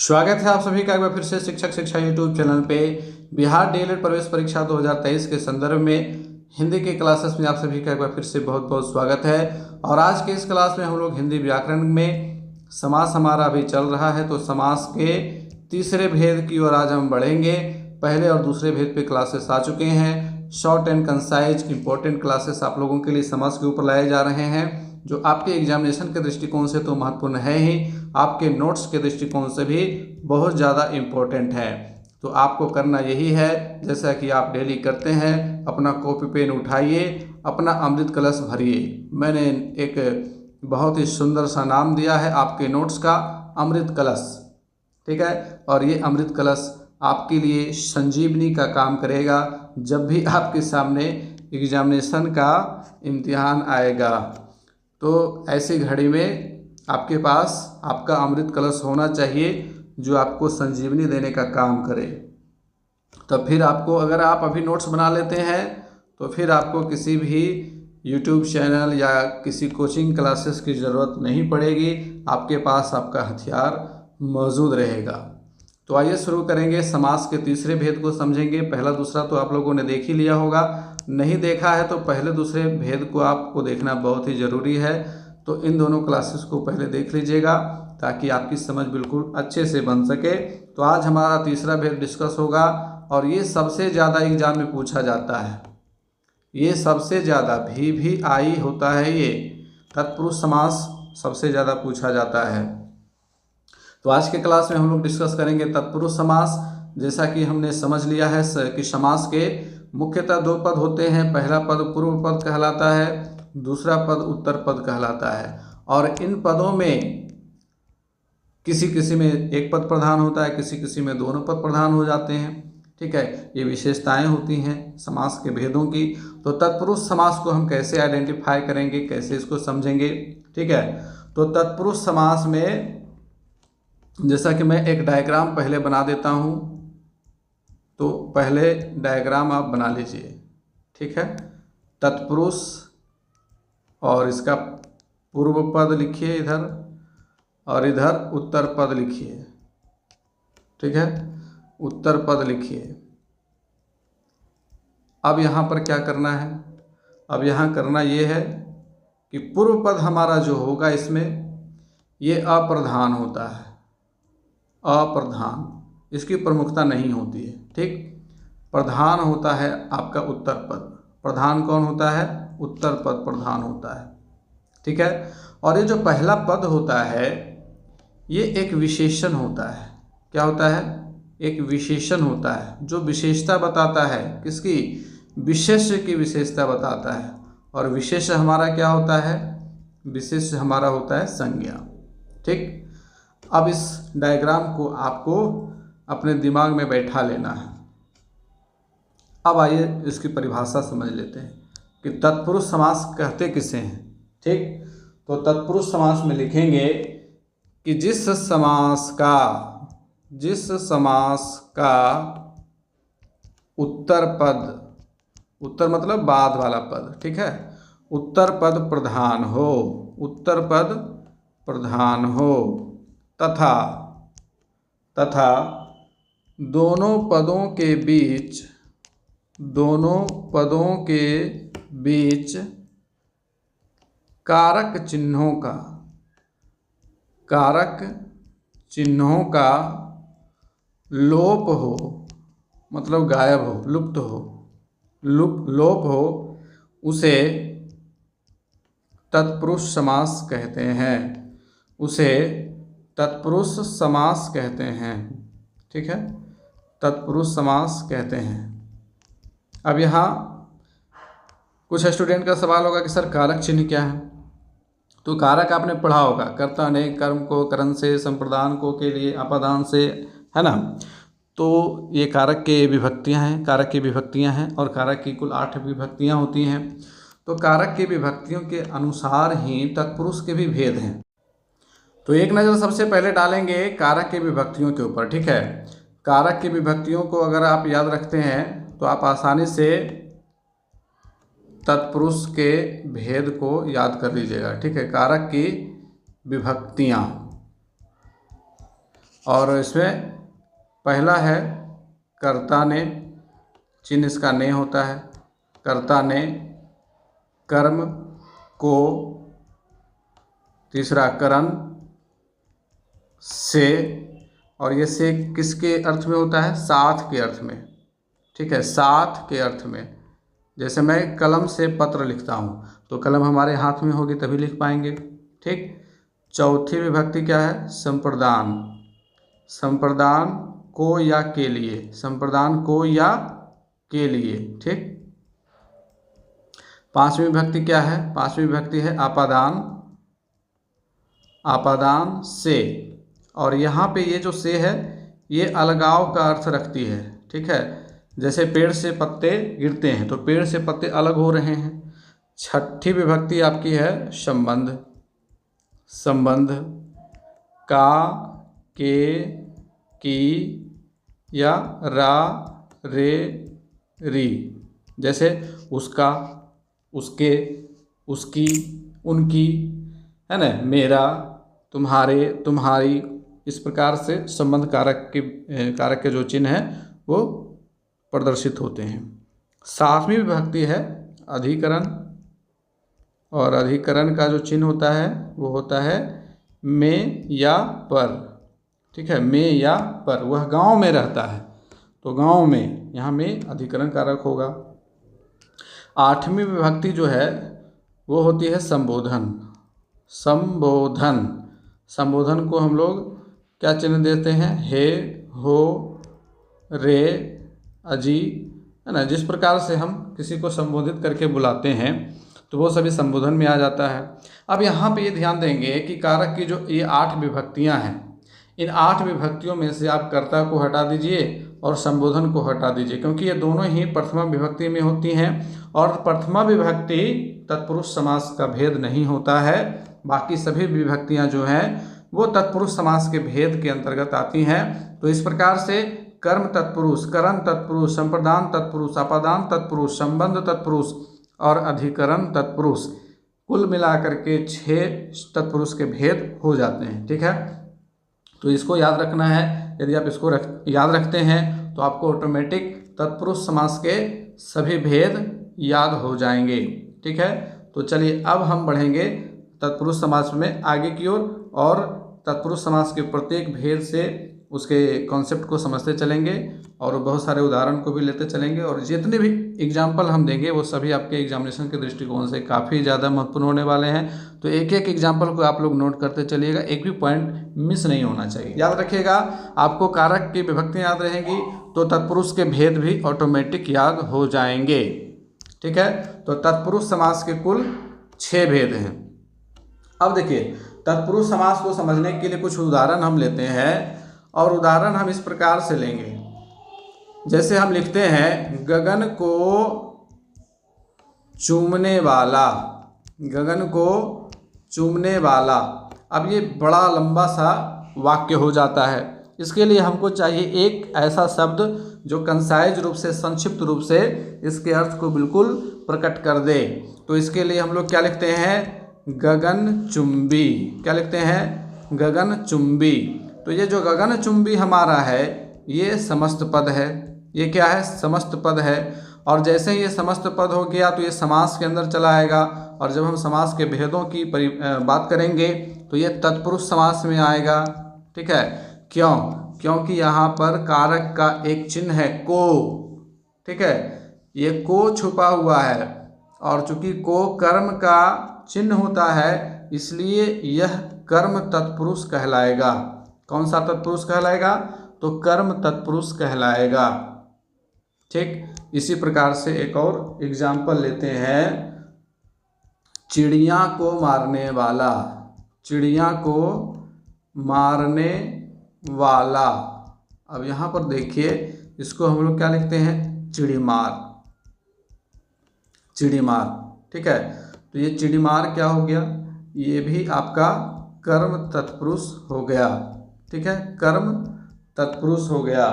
स्वागत है आप सभी का एक बार फिर से शिक्षक शिक्षा यूट्यूब चैनल पे। बिहार डीएलएड प्रवेश परीक्षा 2023 के संदर्भ में हिंदी के क्लासेस में आप सभी का एक बार फिर से बहुत बहुत स्वागत है। और आज के इस क्लास में हम लोग हिंदी व्याकरण में समास हमारा अभी चल रहा है, तो समास के तीसरे भेद की ओर आज हम बढ़ेंगे। पहले और दूसरे भेद पे क्लासेस आ चुके हैं। Short and concise important classes आप लोगों के लिए समास के ऊपर लाए जा रहे हैं, जो आपके एग्जामिनेशन के दृष्टिकोण से तो महत्वपूर्ण है ही, आपके नोट्स के दृष्टिकोण से भी बहुत ज़्यादा इम्पोर्टेंट है। तो आपको करना यही है, जैसा कि आप डेली करते हैं, अपना कॉपी पेन उठाइए, अपना अमृत कलश भरिए। मैंने एक बहुत ही सुंदर सा नाम दिया है आपके नोट्स का, अमृत कलश, ठीक है। और ये अमृत कलश आपके लिए संजीवनी का काम करेगा जब भी आपके सामने एग्जामिनेशन का इम्तिहान आएगा। तो ऐसी घड़ी में आपके पास आपका अमृत कलश होना चाहिए, जो आपको संजीवनी देने का काम करे। तो फिर आपको, अगर आप अभी नोट्स बना लेते हैं तो फिर आपको किसी भी यूट्यूब चैनल या किसी कोचिंग क्लासेस की ज़रूरत नहीं पड़ेगी, आपके पास आपका हथियार मौजूद रहेगा। तो आइए शुरू करेंगे। समास के तीसरे भेद को समझेंगे। पहला दूसरा तो आप लोगों ने देख ही लिया होगा, नहीं देखा है तो पहले दूसरे भेद को आपको देखना बहुत ही ज़रूरी है। तो इन दोनों क्लासेस को पहले देख लीजिएगा ताकि आपकी समझ बिल्कुल अच्छे से बन सके। तो आज हमारा तीसरा भेद डिस्कस होगा, और ये सबसे ज़्यादा एग्जाम में पूछा जाता है। ये सबसे ज़्यादा VVI होता है, ये तत्पुरुष समास सबसे ज़्यादा पूछा जाता है। तो आज के क्लास में हम लोग डिस्कस करेंगे तत्पुरुष समास। जैसा कि हमने समझ लिया है कि समास के मुख्यतः दो पद होते हैं। पहला पद पूर्व पद कहलाता है, दूसरा पद उत्तर पद कहलाता है। और इन पदों में किसी किसी में एक पद प्रधान होता है, किसी किसी में दोनों पद प्रधान हो जाते हैं, ठीक है। ये विशेषताएं होती हैं समास के भेदों की। तो तत्पुरुष समास को हम कैसे आइडेंटिफाई करेंगे, कैसे इसको समझेंगे, ठीक है। तो तत्पुरुष समास में जैसा कि मैं एक डायग्राम पहले बना देता हूँ, तो पहले डायग्राम आप बना लीजिए, ठीक है। तत्पुरुष और इसका पूर्व पद लिखिए इधर, और इधर उत्तर पद लिखिए, ठीक है। उत्तर पद लिखिए। अब यहाँ पर क्या करना है, अब यहाँ करना ये है कि पूर्व पद हमारा जो होगा इसमें ये अप्रधान होता है, अप्रधान, इसकी प्रमुखता नहीं होती है, ठीक। प्रधान होता है आपका उत्तर पद। प्रधान कौन होता है? उत्तर पद प्रधान होता है, ठीक है। और ये जो पहला पद होता है ये एक विशेषण होता है। क्या होता है? एक विशेषण होता है जो विशेषता बताता है। किसकी? विशेष्य की विशेषता बताता है। और विशेष्य हमारा क्या होता है? विशेष्य हमारा होता है संज्ञा, ठीक। अब इस डायग्राम को आपको अपने दिमाग में बैठा लेना है। अब आइए इसकी परिभाषा समझ लेते हैं कि तत्पुरुष समास कहते किसे हैं, ठीक। तो तत्पुरुष समास में लिखेंगे कि जिस समास का उत्तर पद, उत्तर मतलब बाद वाला पद, ठीक है, उत्तर पद प्रधान हो, उत्तर पद प्रधान हो, तथा दोनों पदों के बीच कारक चिन्हों का लोप हो, मतलब गायब हो, लुप्त हो, लोप हो, उसे तत्पुरुष समास कहते हैं, उसे तत्पुरुष समास कहते हैं, ठीक है। तत्पुरुष समास कहते हैं। अब यहाँ कुछ स्टूडेंट का सवाल होगा कि सर कारक चिन्ह क्या है? तो कारक आपने पढ़ा होगा, कर्ता ने कर्म को करण से, संप्रदान को के लिए अपादान से, है ना। तो ये कारक के विभक्तियाँ हैं, कारक की विभक्तियाँ हैं, और कारक की कुल 8 विभक्तियाँ होती हैं। तो कारक की विभक्तियों के अनुसार ही तत्पुरुष के भी भेद हैं। तो एक नज़र सबसे पहले डालेंगे कारक की विभक्तियों के ऊपर, ठीक है। कारक की विभक्तियों को अगर आप याद रखते हैं तो आप आसानी से तत्पुरुष के भेद को याद कर लीजिएगा, ठीक है। कारक की विभक्तियाँ, और इसमें पहला है कर्ता ने, चिन्ह इसका ने होता है। कर्ता ने कर्म को, तीसरा करण से, और ये से किसके अर्थ में होता है? साथ के अर्थ में। ठीक है, साथ के अर्थ में। जैसे मैं कलम से पत्र लिखता हूँ तो कलम हमारे हाथ में होगी तभी लिख पाएंगे। ठीक। चौथी विभक्ति क्या है? संप्रदान। संप्रदान को या के लिए, संप्रदान को या के लिए। ठीक। पांचवी विभक्ति क्या है? पांचवी विभक्ति है आपादान। आपादान से, और यहाँ पे ये जो से है ये अलगाव का अर्थ रखती है। ठीक है, जैसे पेड़ से पत्ते गिरते हैं तो पेड़ से पत्ते अलग हो रहे हैं। छठी विभक्ति आपकी है संबंध। संबंध का, के, की या रा, रे, री। जैसे उसका, उसके, उसकी, उनकी, है ना, मेरा, तुम्हारे, तुम्हारी। इस प्रकार से संबंध कारक के जो चिन्ह हैं वो प्रदर्शित होते हैं। सातवीं विभक्ति है अधिकरण, और अधिकरण का जो चिन्ह होता है वो होता है में या पर। ठीक है, में या पर। वह गांव में रहता है तो गांव में, यहाँ में अधिकरण कारक होगा। आठवीं विभक्ति जो है वो होती है संबोधन। संबोधन, संबोधन को हम लोग क्या चिन्ह देते हैं? हे, हो, रे, अजी, है ना। जिस प्रकार से हम किसी को संबोधित करके बुलाते हैं तो वो सभी संबोधन में आ जाता है। अब यहाँ पे ये ध्यान देंगे कि कारक की जो ये 8 विभक्तियाँ हैं, इन 8 विभक्तियों में से आप कर्ता को हटा दीजिए और संबोधन को हटा दीजिए, क्योंकि ये दोनों ही प्रथमा विभक्ति में होती हैं और प्रथमा विभक्ति तत्पुरुष समास का भेद नहीं होता है। बाकी सभी विभक्तियां जो हैं वो तत्पुरुष समास के भेद के अंतर्गत आती हैं। तो इस प्रकार से कर्म तत्पुरुष, करण तत्पुरुष, संप्रदान तत्पुरुष, अपादान तत्पुरुष, संबंध तत्पुरुष और अधिकरण तत्पुरुष, कुल मिलाकर के 6 तत्पुरुष के भेद हो जाते हैं। ठीक है, तो इसको याद रखना है। यदि आप इसको याद रखते हैं तो आपको ऑटोमेटिक तत्पुरुष समास के सभी भेद याद हो जाएंगे। ठीक है, तो चलिए अब हम बढ़ेंगे तत्पुरुष समास में आगे की ओर और तत्पुरुष समास के प्रत्येक भेद से उसके कॉन्सेप्ट को समझते चलेंगे और बहुत सारे उदाहरण को भी लेते चलेंगे, और जितने भी एग्जाम्पल हम देंगे वो सभी आपके एग्जामिनेशन के दृष्टिकोण से काफ़ी ज़्यादा महत्वपूर्ण होने वाले हैं। तो एक एक एग्जाम्पल को आप लोग नोट करते चलिएगा, एक भी पॉइंट मिस नहीं होना चाहिए। याद रखिएगा, आपको कारक की विभक्तियाँ याद रहेंगी तो तत्पुरुष के भेद भी ऑटोमेटिक याद हो जाएंगे। ठीक है, तो तत्पुरुष समास के कुल 6 भेद हैं। अब देखिए, तत्पुरुष समास को समझने के लिए कुछ उदाहरण हम लेते हैं, और उदाहरण हम इस प्रकार से लेंगे। जैसे हम लिखते हैं गगन को चूमने वाला, गगन को चूमने वाला। अब ये बड़ा लंबा सा वाक्य हो जाता है। इसके लिए हमको चाहिए एक ऐसा शब्द जो कंसाइज रूप से, संक्षिप्त रूप से इसके अर्थ को बिल्कुल प्रकट कर दे। तो इसके लिए हम लोग क्या लिखते हैं? गगनचुंबी। क्या लिखते हैं? गगनचुंबी। तो ये जो गगनचुंबी हमारा है ये समस्त पद है। ये क्या है? समस्त पद है। और जैसे ही ये समस्त पद हो गया तो ये समास के अंदर चला आएगा, और जब हम समास के भेदों की बात करेंगे तो ये तत्पुरुष समास में आएगा। ठीक है, क्यों? क्योंकि यहाँ पर कारक का एक चिन्ह है को। ठीक है, ये को छुपा हुआ है, और चूंकि को कर्म का चिन्ह होता है इसलिए यह कर्म तत्पुरुष कहलाएगा। कौन सा तत्पुरुष कहलाएगा? तो कर्म तत्पुरुष कहलाएगा। ठीक, इसी प्रकार से एक और एग्जाम्पल लेते हैं। चिड़िया को मारने वाला। चिड़िया को मारने वाला। अब यहाँ पर देखिए, इसको हम लोग क्या लिखते हैं? चिड़ीमार। चिड़ीमार। ठीक है, तो ये चिड़ीमार क्या हो गया? ये भी आपका कर्म तत्पुरुष हो गया। ठीक है, कर्म तत्पुरुष हो गया।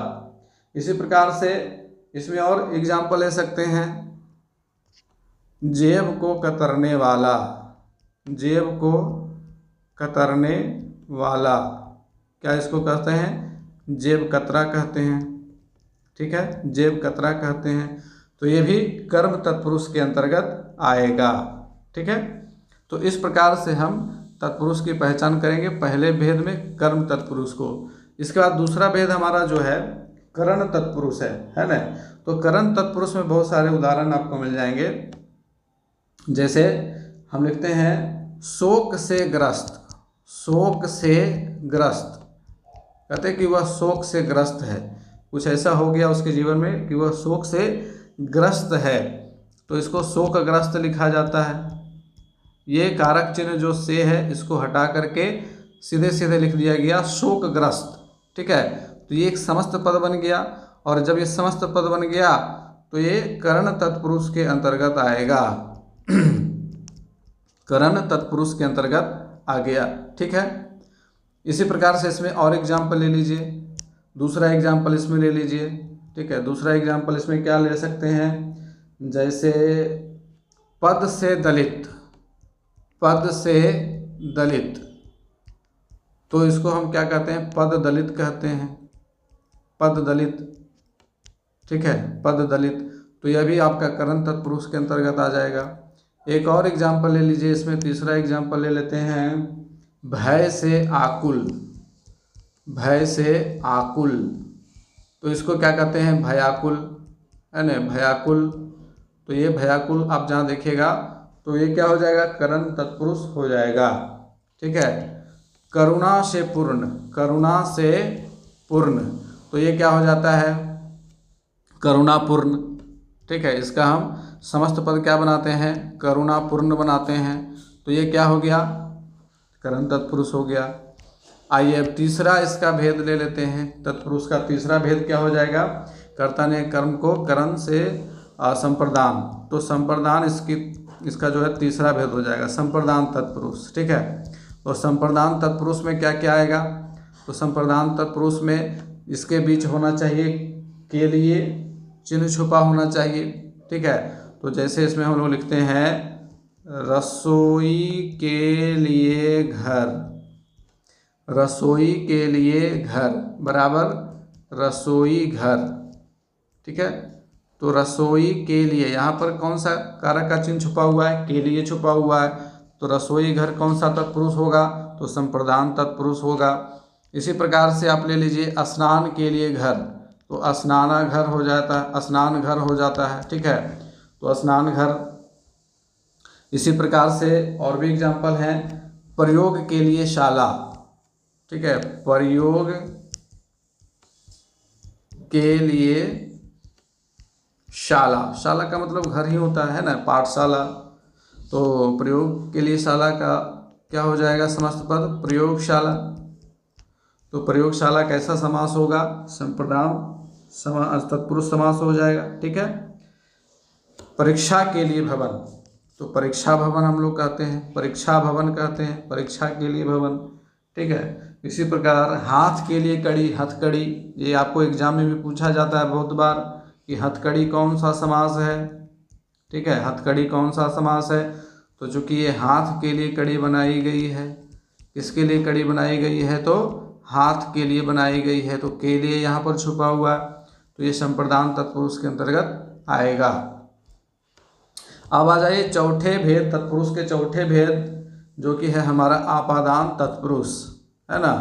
इसी प्रकार से इसमें और एग्जाम्पल ले सकते हैं। जेब को कतरने वाला। जेब को कतरने वाला। क्या इसको कहते हैं, जेब कतरा कहते हैं। ठीक है, जेब कतरा कहते हैं। तो ये भी कर्म तत्पुरुष के अंतर्गत आएगा। ठीक है, तो इस प्रकार से हम तत्पुरुष की पहचान करेंगे पहले भेद में कर्म तत्पुरुष को। इसके बाद दूसरा भेद हमारा जो है करण तत्पुरुष है ना। तो करण तत्पुरुष में बहुत सारे उदाहरण आपको मिल जाएंगे। जैसे हम लिखते हैं शोक से ग्रस्त, शोक से ग्रस्त, कहते हैं कि वह शोक से ग्रस्त है, कुछ ऐसा हो गया उसके जीवन में कि वह शोक से ग्रस्त है, तो इसको शोकग्रस्त लिखा जाता है। ये कारक चिन्ह जो से है इसको हटा करके सीधे सीधे लिख दिया गया शोकग्रस्त। ठीक है, तो ये एक समस्त पद बन गया, और जब ये समस्त पद बन गया तो ये करण तत्पुरुष के अंतर्गत आएगा। करण तत्पुरुष के अंतर्गत आ गया। ठीक है, इसी प्रकार से इसमें और एग्जाम्पल ले लीजिए, दूसरा एग्जाम्पल इसमें ले लीजिए। ठीक है, दूसरा एग्जाम्पल इसमें क्या ले सकते हैं, जैसे पद से दलित, पद से दलित, तो इसको हम क्या कहते हैं, पद दलित कहते हैं, पद दलित। ठीक है, पद दलित, तो यह भी आपका करण तत्पुरुष के अंतर्गत आ जाएगा। एक और एग्जाम्पल ले लीजिए, इसमें तीसरा एग्जाम्पल ले लेते हैं, भय से आकुल, भय से आकुल, तो इसको क्या कहते हैं, भयाकुल, है ना, भयाकुल। तो ये भयाकुल आप जहाँ देखिएगा तो ये क्या हो जाएगा, करण तत्पुरुष हो जाएगा। ठीक है, करुणा से पूर्ण, करुणा से पूर्ण, तो ये क्या हो जाता है, करुणापूर्ण। ठीक है, इसका हम समस्त पद क्या बनाते हैं, करुणापूर्ण बनाते हैं, तो ये क्या हो गया, करण तत्पुरुष हो गया। आइए अब तीसरा इसका भेद ले लेते हैं। तत्पुरुष का तीसरा भेद क्या हो जाएगा, कर्ता ने कर्म को करण से संप्रदान, तो संप्रदान इसका जो है तीसरा भेद हो जाएगा, संप्रदान तत्पुरुष। ठीक है, तो संप्रदान तत्पुरुष में क्या क्या आएगा, तो संप्रदान तत्पुरुष में इसके बीच होना चाहिए के लिए चिन्ह छुपा होना चाहिए। ठीक है, तो जैसे इसमें हम लोग लिखते हैं रसोई के लिए घर, रसोई के लिए घर बराबर रसोई घर। ठीक है, तो रसोई के लिए यहाँ पर कौन सा कारक का चिन्ह छुपा हुआ है, के लिए छुपा हुआ है, तो रसोई घर कौन सा तत्पुरुष होगा, तो संप्रदान तत्पुरुष होगा। इसी प्रकार से आप ले लीजिए स्नान के लिए घर, तो स्नाना घर हो जाता है, स्नान घर हो जाता है। ठीक है, तो स्नान घर। इसी प्रकार से और भी एग्जाम्पल हैं, प्रयोग के लिए शाला। ठीक है, प्रयोग के लिए शाला, शाला का मतलब घर ही होता है ना, पाठशाला, तो प्रयोग के लिए शाला का क्या हो जाएगा, समस्त पद प्रयोगशाला। तो प्रयोगशाला कैसा समास होगा, संप्रदान समास, तत्पुरुष समास हो जाएगा। ठीक है, परीक्षा के लिए भवन, तो परीक्षा भवन हम लोग कहते हैं, परीक्षा भवन कहते हैं, परीक्षा के लिए भवन। ठीक है, इसी प्रकार हाथ के लिए कड़ी, हथकड़ी, ये आपको एग्जाम में भी पूछा जाता है बहुत बार कि हथकड़ी कौन सा समास है। ठीक है, हथकड़ी कौन सा समास है, तो चूंकि ये हाथ के लिए कड़ी बनाई गई है, किसके लिए कड़ी बनाई गई है, तो हाथ के लिए बनाई गई है, तो के लिए यहाँ पर छुपा हुआ है, तो ये संप्रदान तत्पुरुष के अंतर्गत आएगा। अब आ जाइए चौथे भेद, तत्पुरुष के चौथे भेद जो कि है हमारा आपादान तत्पुरुष, है ना,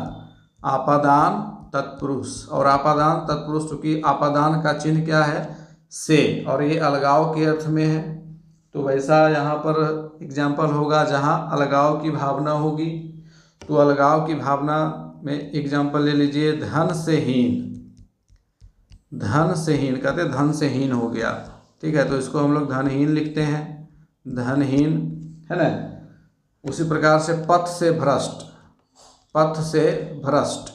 आपादान तत्पुरुष। और आपादान तत्पुरुष चूँकि आपादान का चिन्ह क्या है, से, और ये अलगाव के अर्थ में है, तो वैसा यहाँ पर एग्जाम्पल होगा जहाँ अलगाव की भावना होगी। तो अलगाव की भावना में एग्जाम्पल ले लीजिए, धन से हीन, धन से हीन कहते हैं, धन से हीन हो गया। ठीक है, तो इसको हम लोग धनहीन लिखते हैं, धनहीन, है ना। उसी प्रकार से पथ से भ्रष्ट, पथ से भ्रष्ट,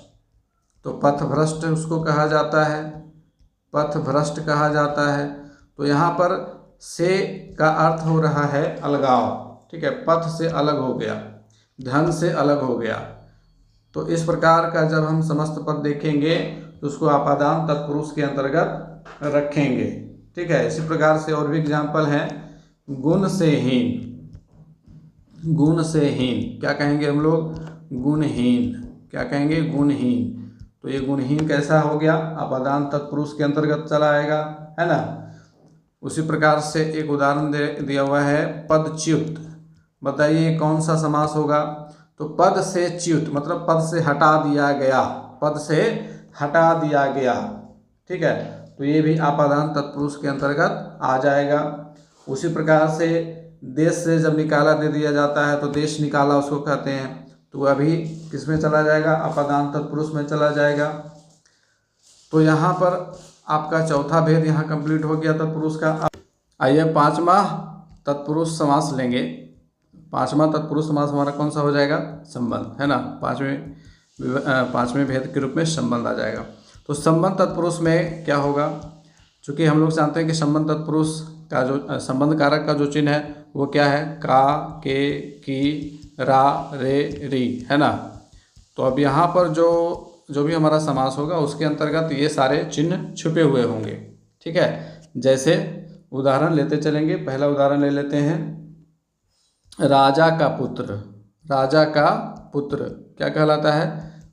तो पथ भ्रष्ट उसको कहा जाता है, पथ भ्रष्ट कहा जाता है। तो यहाँ पर से का अर्थ हो रहा है अलगाव। ठीक है, पथ से अलग हो गया, धन से अलग हो गया। तो इस प्रकार का जब हम समस्त पद देखेंगे तो उसको आपादान तत्पुरुष के अंतर्गत रखेंगे। ठीक है, इसी प्रकार से और भी एग्जाम्पल हैं, गुण से हीन, गुण से हीन क्या कहेंगे हम लोग, गुणहीन, क्या कहेंगे, गुणहीन। तो ये गुणहीन कैसा हो गया, अपादान तत्पुरुष के अंतर्गत चला आएगा, है ना। उसी प्रकार से एक उदाहरण दिया हुआ है पदच्युत। बताइए कौन सा समास होगा। तो पद से च्युत मतलब पद से हटा दिया गया, पद से हटा दिया गया, ठीक है। तो ये भी आपादान तत्पुरुष के अंतर्गत आ जाएगा। उसी प्रकार से देश से जब निकाला दे दिया जाता है तो देश निकाला उसको कहते हैं, तो वह भी किस में चला जाएगा, आपादान तत्पुरुष में चला जाएगा। तो यहाँ पर आपका चौथा भेद यहाँ कंप्लीट हो गया तत्पुरुष का। आइए पांचवा तत्पुरुष समास लेंगे। पांचवा तत्पुरुष समास हमारा कौन सा हो जाएगा, संबंध, है ना। पांचवें भेद के रूप में संबंध आ जाएगा। तो संबंध तत्पुरुष में क्या होगा, चूँकि हम लोग जानते हैं कि संबंध तत्पुरुष का जो संबंध कारक का जो चिन्ह है वो क्या है, का, के, की, रा, रे, री, है ना। तो अब यहाँ पर जो भी हमारा समास होगा उसके अंतर्गत ये सारे चिन्ह छुपे हुए होंगे, ठीक है। जैसे उदाहरण लेते चलेंगे। पहला उदाहरण ले लेते हैं, राजा का पुत्र। राजा का पुत्र क्या कहलाता है,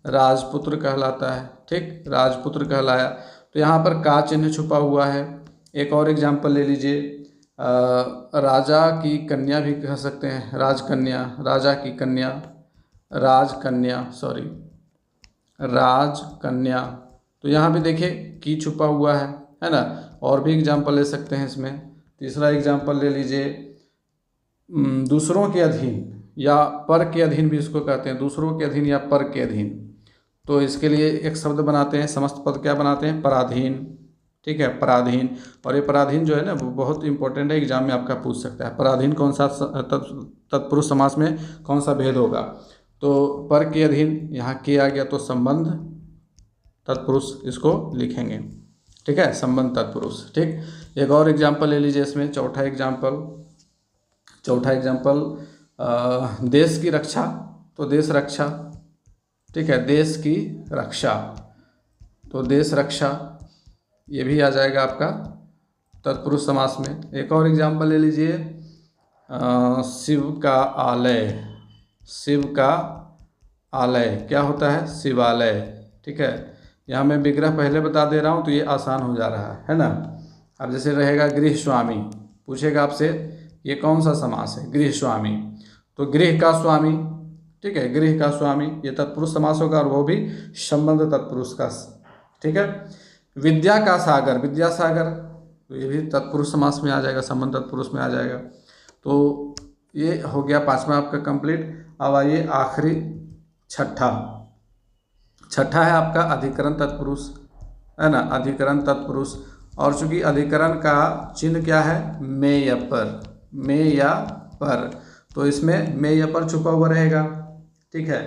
राजपुत्र कहलाता है, ठीक, राजपुत्र कहलाया। तो यहाँ पर का चिन्ह छुपा हुआ है। एक और एग्जाम्पल ले लीजिए, राजा की कन्या भी कह सकते हैं, राजकन्या, राजा की कन्या, राजकन्या, सॉरी, राजकन्या। तो यहाँ भी देखिए की छुपा हुआ है ना। और भी एग्जाम्पल ले सकते हैं इसमें। तीसरा एग्जाम्पल ले लीजिए, दूसरों के अधीन या पर के अधीन भी इसको कहते हैं, दूसरों के अधीन या पर के अधीन। तो इसके लिए एक शब्द बनाते हैं, समस्त पद क्या बनाते हैं, पराधीन, ठीक है, पराधीन। और ये पराधीन जो है ना वो बहुत इंपॉर्टेंट है, एग्जाम में आपका पूछ सकता है। पराधीन कौन सा तत्पुरुष समास में कौन सा भेद होगा। तो पर के अधीन, यहाँ के आ गया तो संबंध तत्पुरुष इसको लिखेंगे, ठीक है, संबंध तत्पुरुष, ठीक। एक और एग्जाम्पल ले लीजिए इसमें, चौथा एग्जाम्पल देश की रक्षा। तो देश रक्षा, ठीक है, देश की रक्षा, तो देश रक्षा ये भी आ जाएगा आपका तत्पुरुष समास में। एक और एग्जाम्पल ले लीजिए, शिव का आलय। शिव का आलय क्या होता है, शिवालय, ठीक है। यहाँ मैं विग्रह पहले बता दे रहा हूँ तो ये आसान हो जा रहा है ना। अब जैसे रहेगा गृह स्वामी, पूछेगा आपसे ये कौन सा समास है, गृह स्वामी। तो गृह का स्वामी, ठीक है, गृह का स्वामी ये तत्पुरुष समास होगा और वो भी संबंध तत्पुरुष का, ठीक है। विद्या का सागर, विद्या सागर, तो ये भी तत्पुरुष समास में आ जाएगा, संबंध तत्पुरुष में आ जाएगा। तो ये हो गया पांचवा आपका कंप्लीट। अब आइए आखिरी छठा है आपका अधिकरण तत्पुरुष, है ना, अधिकरण तत्पुरुष। और चूंकि अधिकरण का चिन्ह क्या है, में या पर, में या पर, तो इसमें में या पर छुपा हुआ रहेगा, ठीक है।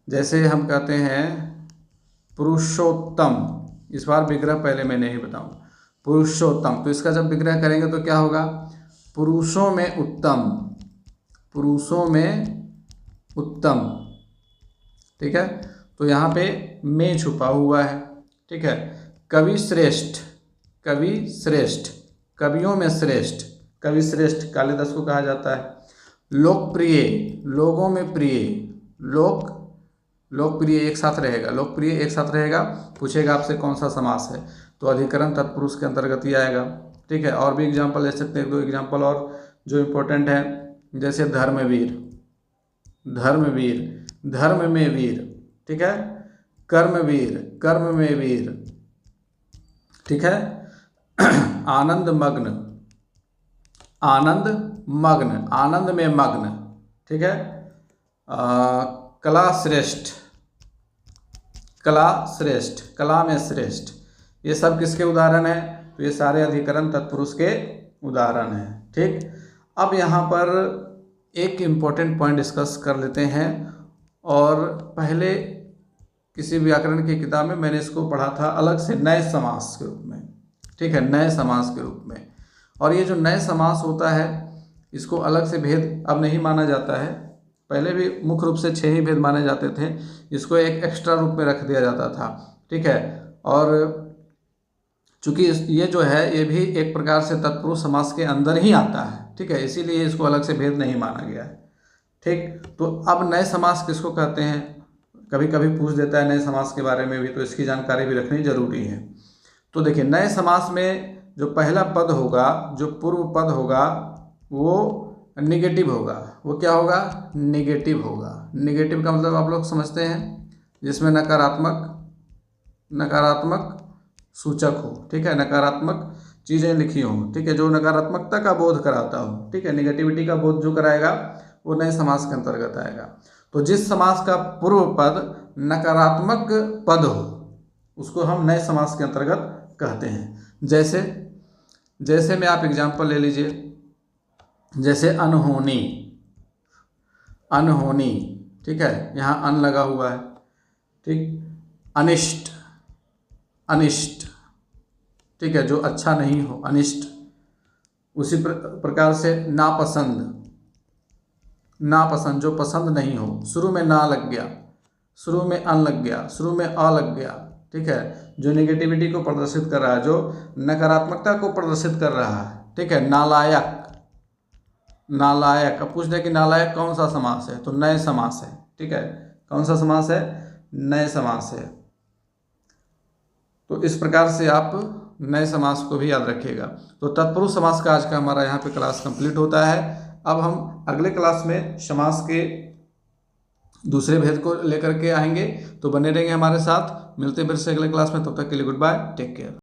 जैसे हम कहते हैं पुरुषोत्तम, इस बार विग्रह पहले मैं नहीं बताऊँ, पुरुषोत्तम, तो इसका जब विग्रह करेंगे तो क्या होगा, पुरुषों में उत्तम, पुरुषों में उत्तम, ठीक है। तो यहाँ पे में छुपा हुआ है, ठीक है। कवि श्रेष्ठ, कवि श्रेष्ठ, कवियों में श्रेष्ठ, कवि श्रेष्ठ कालिदास को कहा जाता है। लोकप्रिय, लोगों में प्रिय, लोकप्रिय एक साथ रहेगा, लोकप्रिय एक साथ रहेगा। पूछेगा आपसे कौन सा समास है, तो अधिकरण तत्पुरुष के अंतर्गत ही आएगा, ठीक है। और भी एग्जाम्पल ले सकते हैं, एक दो एग्जाम्पल और जो इम्पोर्टेंट है, जैसे धर्मवीर, धर्मवीर, धर्म में वीर, ठीक है। कर्मवीर, कर्म में वीर, ठीक है। आनंद मग्न, आनंद मग्न, आनंद में मग्न, ठीक है। कला श्रेष्ठ, कला श्रेष्ठ, कला में श्रेष्ठ, ये सब किसके उदाहरण हैं, तो ये सारे अधिकरण तत्पुरुष के उदाहरण हैं, ठीक। अब यहाँ पर एक इम्पोर्टेंट पॉइंट डिस्कस कर लेते हैं। और पहले किसी व्याकरण की किताब में मैंने इसको पढ़ा था अलग से नए समास के रूप में, ठीक है, नए समास के रूप में। और ये जो नए समास होता है इसको अलग से भेद अब नहीं माना जाता है, पहले भी मुख्य रूप से 6 ही भेद माने जाते थे, इसको एक एक्स्ट्रा रूप में रख दिया जाता था, ठीक है। और चूँकि ये जो है ये भी एक प्रकार से तत्पुरुष समास के अंदर ही आता है, ठीक है, इसीलिए इसको अलग से भेद नहीं माना गया है, ठीक। तो अब नए समास किसको कहते हैं, कभी कभी पूछ देता है नए समास के बारे में भी, तो इसकी जानकारी भी रखनी जरूरी है। तो देखिए, नए समास में जो पहला पद होगा, जो पूर्व पद होगा, वो निगेटिव होगा। वो क्या होगा? निगेटिव होगा। निगेटिव का मतलब आप लोग समझते हैं, जिसमें नकारात्मक सूचक हो, ठीक है, नकारात्मक चीज़ें लिखी हों, ठीक है, जो नकारात्मकता का बोध कराता हो, ठीक है, निगेटिविटी का बोध जो कराएगा वो नए समास के अंतर्गत आएगा। तो जिस समास का पूर्व पद नकारात्मक पद हो उसको हम नए समास के अंतर्गत कहते हैं। जैसे में आप एग्जाम्पल ले लीजिए, जैसे अनहोनी, ठीक है, यहाँ अन लगा हुआ है, ठीक। अनिष्ट, ठीक है, जो अच्छा नहीं हो, अनिष्ट। उसी प्रकार से नापसंद, जो पसंद नहीं हो, शुरू में ना लग गया, शुरू में अन लग गया, शुरू में अ लग गया, ठीक है, जो नेगेटिविटी को प्रदर्शित कर रहा है, जो नकारात्मकता को प्रदर्शित कर रहा है, ठीक है। नालायक, अब पूछ दे कि नालायक कौन सा समास है, तो नए समास है, ठीक है। कौन सा समास है? नए समास है। तो इस प्रकार से आप नए समास को भी याद रखिएगा। तो तत्पुरुष समास का आज का हमारा यहाँ पे क्लास कंप्लीट होता है। अब हम अगले क्लास में समास के दूसरे भेद को लेकर के आएंगे, तो बने रहेंगे हमारे साथ। मिलते हैं फिर से अगले क्लास में, तब तक के लिए गुड बाय, टेक केयर।